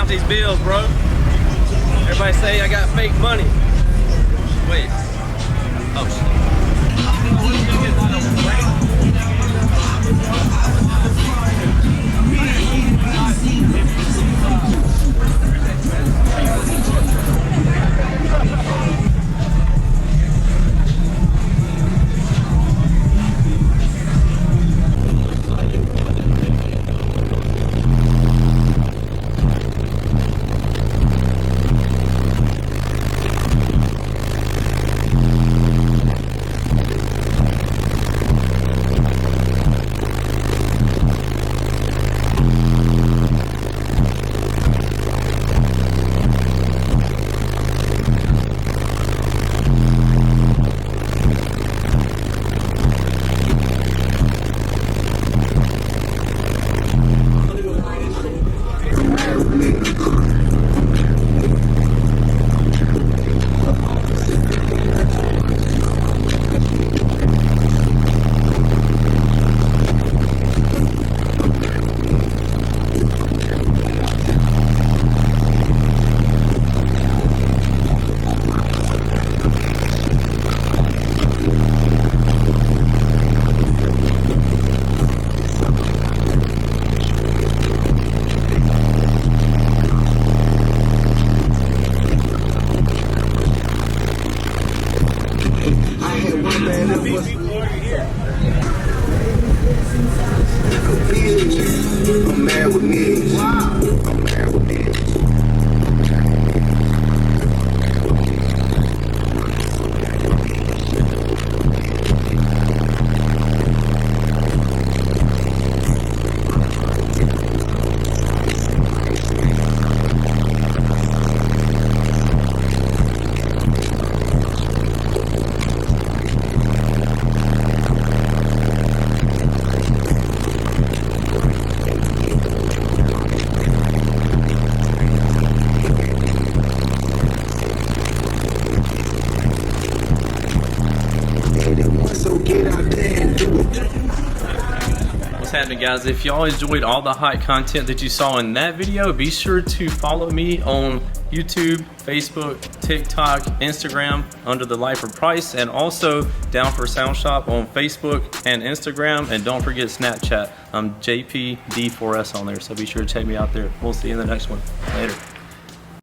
count these bills, bro. Everybody say I got fake money. Wait. Oh shit. What's happening, guys? If y'all enjoyed all the hot content that you saw in that video, be sure to follow me on YouTube, Facebook, TikTok, Instagram under the Lifer Price, and also Down for Sound Shop on Facebook and Instagram, and don't forget Snapchat. I'm JP D4S on there, so be sure to check me out there. We'll see you in the next one. Later.